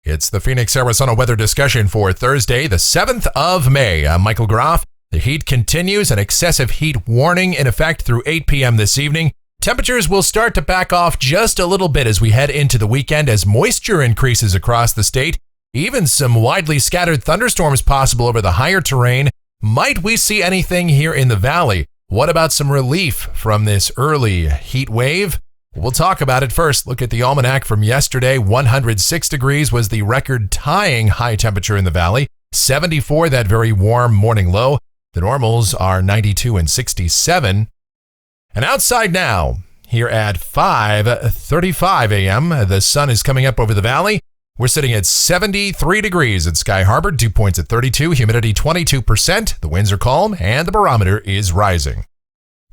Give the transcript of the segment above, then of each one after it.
It's the Phoenix, Arizona weather discussion for Thursday, the 7th of May. I'm Michael Groff. The heat continues, an excessive heat warning in effect through 8 p.m. this evening. Temperatures will start to back off just a little bit as we head into the weekend as moisture increases across the state. Even some widely scattered thunderstorms possible over the higher terrain. Might we see anything here in the valley? What about some relief from this early heat wave? We'll talk about it first. Look at the almanac from yesterday. 106 degrees was the record-tying high temperature in the valley. 74, that very warm morning low. The normals are 92 and 67. And outside now, here at 5:35 a.m., the sun is coming up over the valley. We're sitting at 73 degrees at Sky Harbor, dew points at 32, humidity 22%. The winds are calm, and the barometer is rising.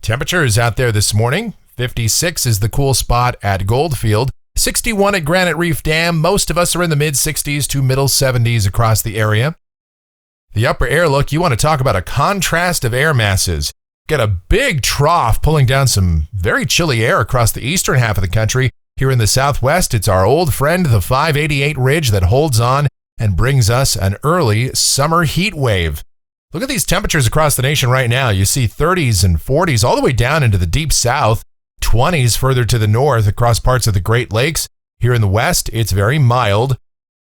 Temperatures out there this morning. 56 is the cool spot at Goldfield, 61 at Granite Reef Dam. Most of us are in the mid-60s to middle 70s across the area. The upper air look, you want to talk about a contrast of air masses. Got a big trough pulling down some very chilly air across the eastern half of the country. Here in the southwest, it's our old friend, the 588 ridge that holds on and brings us an early summer heat wave. Look at these temperatures across the nation right now. You see 30s and 40s all the way down into the deep south. 20s further to the north across parts of the Great Lakes. Here in the west, it's very mild,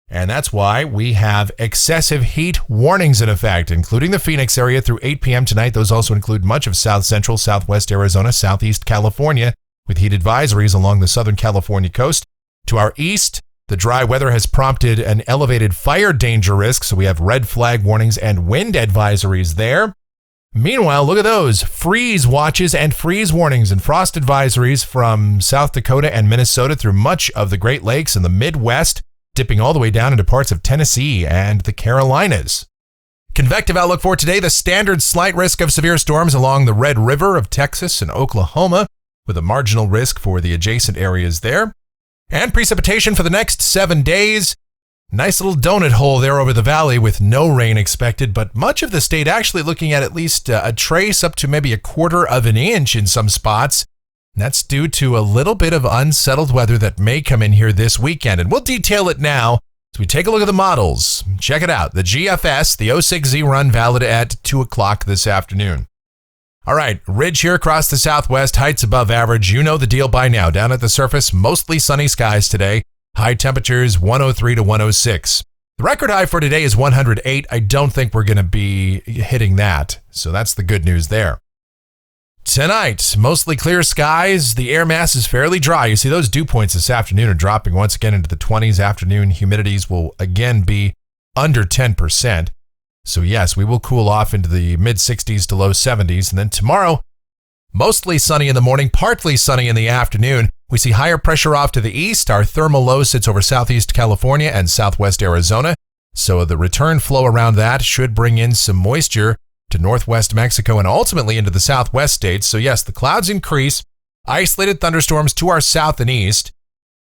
and that's why we have excessive heat warnings in effect, including the Phoenix area through 8 p.m. tonight. Those also include much of south central, southwest Arizona, southeast California, with heat advisories along the southern California coast. To our east, the dry weather has prompted an elevated fire danger risk, so we have red flag warnings and wind advisories there. Meanwhile, look at those freeze watches and freeze warnings and frost advisories from South Dakota and Minnesota through much of the Great Lakes and the Midwest, dipping all the way down into parts of Tennessee and the Carolinas. Convective outlook for today, the standard slight risk of severe storms along the Red River of Texas and Oklahoma, with a marginal risk for the adjacent areas there. And precipitation for the next 7 days. Nice little donut hole there over the valley with no rain expected, but much of the state actually looking at least a trace up to maybe 1/4 of an inch in some spots. And that's due to a little bit of unsettled weather that may come in here this weekend. And we'll detail it now as we take a look at the models. Check it out. The GFS, the 06Z run, valid at 2 o'clock this afternoon. All right, ridge here across the southwest, heights above average. You know the deal by now. Down at the surface, mostly sunny skies today. High temperatures 103 to 106. The record high for today is 108. I don't think we're going to be hitting that. So that's the good news there. Tonight, mostly clear skies. The air mass is fairly dry. You see those dew points this afternoon are dropping once again into the 20s. Afternoon humidities will again be under 10%. So yes, we will cool off into the mid-60s to low 70s. And then tomorrow, mostly sunny in the morning, partly sunny in the afternoon. We see higher pressure off to the east. Our thermal low sits over southeast California and southwest Arizona. So the return flow around that should bring in some moisture to northwest Mexico and ultimately into the southwest states. So yes, the clouds increase, isolated thunderstorms to our south and east.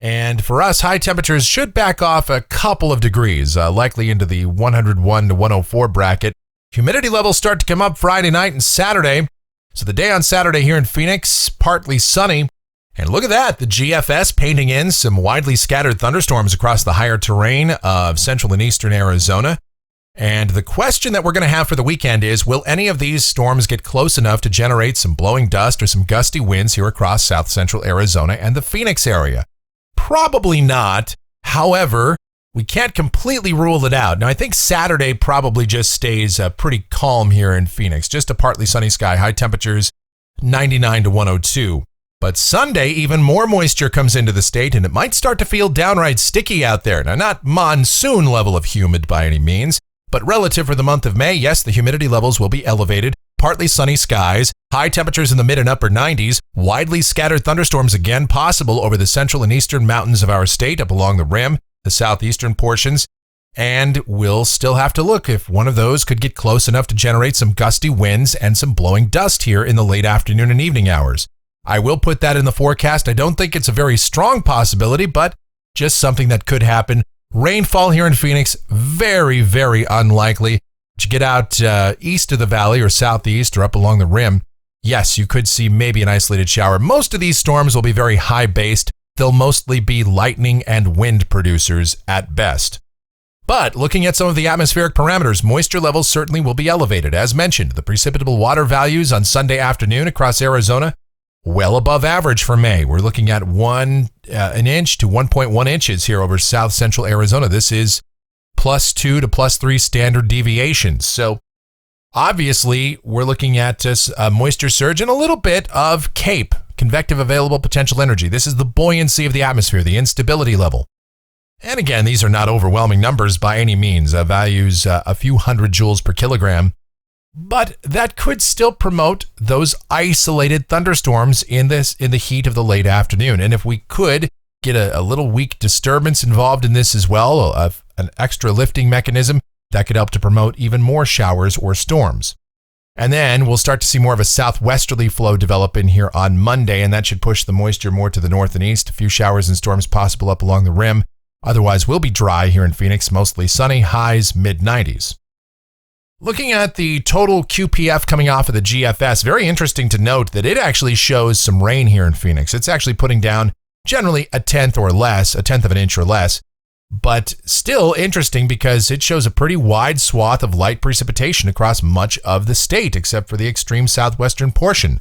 And for us, high temperatures should back off a couple of degrees, likely into the 101 to 104 bracket. Humidity levels start to come up Friday night and Saturday. So the day on Saturday here in Phoenix, partly sunny. And look at that, the GFS painting in some widely scattered thunderstorms across the higher terrain of central and eastern Arizona. And the question that we're going to have for the weekend is, will any of these storms get close enough to generate some blowing dust or some gusty winds here across south central Arizona and the Phoenix area? Probably not. However, we can't completely rule it out. Now, I think Saturday probably just stays pretty calm here in Phoenix. Just a partly sunny sky, high temperatures 99 to 102. But Sunday, even more moisture comes into the state, and it might start to feel downright sticky out there. Now, not monsoon level of humid by any means, but relative for the month of May, yes, the humidity levels will be elevated. Partly sunny skies, high temperatures in the mid and upper 90s, widely scattered thunderstorms again possible over the central and eastern mountains of our state, up along the rim, the southeastern portions. And we'll still have to look if one of those could get close enough to generate some gusty winds and some blowing dust here in the late afternoon and evening hours. I will put that in the forecast. I don't think it's a very strong possibility, but just something that could happen. Rainfall here in Phoenix, very, very unlikely. But you get out east of the valley or southeast or up along the rim, yes, you could see maybe an isolated shower. Most of these storms will be very high-based. They'll mostly be lightning and wind producers at best. But looking at some of the atmospheric parameters, moisture levels certainly will be elevated. As mentioned, the precipitable water values on Sunday afternoon across Arizona, well above average for May. We're looking at an inch to 1.1 inches here over south central Arizona. This is +2 to +3 standard deviations. So obviously, we're looking at a moisture surge and a little bit of CAPE, convective available potential energy. This is the buoyancy of the atmosphere, the instability level. And again, these are not overwhelming numbers by any means, values a few hundred joules per kilogram, but that could still promote those isolated thunderstorms in the heat of the late afternoon. And if we could get a little weak disturbance involved in this as well, an extra lifting mechanism, that could help to promote even more showers or storms. And then we'll start to see more of a southwesterly flow develop in here on Monday, and that should push the moisture more to the north and east. A few showers and storms possible up along the rim. Otherwise, we'll be dry here in Phoenix, mostly sunny, highs mid-90s. Looking at the total QPF coming off of the GFS, very interesting to note that it actually shows some rain here in Phoenix. It's actually putting down generally a tenth of an inch or less, but still interesting because it shows a pretty wide swath of light precipitation across much of the state, except for the extreme southwestern portion.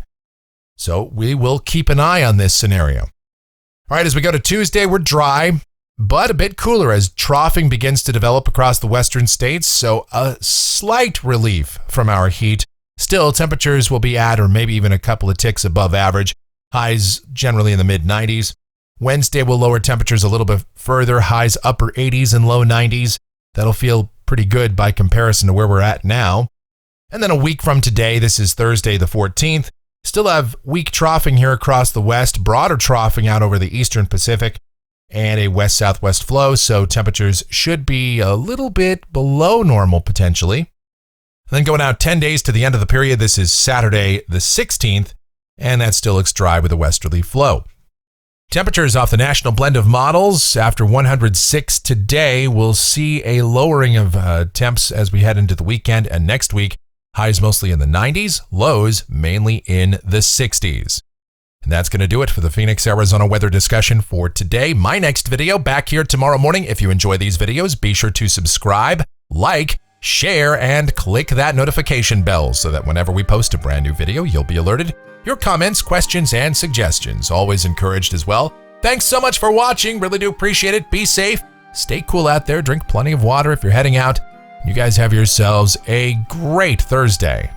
So we will keep an eye on this scenario. All right, as we go to Tuesday, we're dry, but a bit cooler as troughing begins to develop across the western states, so a slight relief from our heat. Still, temperatures will be at or maybe even a couple of ticks above average, highs generally in the mid-90s. Wednesday will lower temperatures a little bit further, highs upper 80s and low 90s. That'll feel pretty good by comparison to where we're at now. And then a week from today, this is Thursday the 14th, still have weak troughing here across the west, broader troughing out over the eastern Pacific, and a west-southwest flow, so temperatures should be a little bit below normal potentially. And then going out 10 days to the end of the period, this is Saturday the 16th, and that still looks dry with a westerly flow. Temperatures off the national blend of models after 106 today. We'll see a lowering of temps as we head into the weekend and next week. Highs mostly in the 90s, lows mainly in the 60s. And that's going to do it for the Phoenix, Arizona weather discussion for today. My next video back here tomorrow morning. If you enjoy these videos, be sure to subscribe, like, share, and click that notification bell so that whenever we post a brand new video, you'll be alerted. Your comments, questions, and suggestions always encouraged as well. Thanks so much for watching. Really do appreciate it. Be safe. Stay cool out there. Drink plenty of water if you're heading out. You guys have yourselves a great Thursday.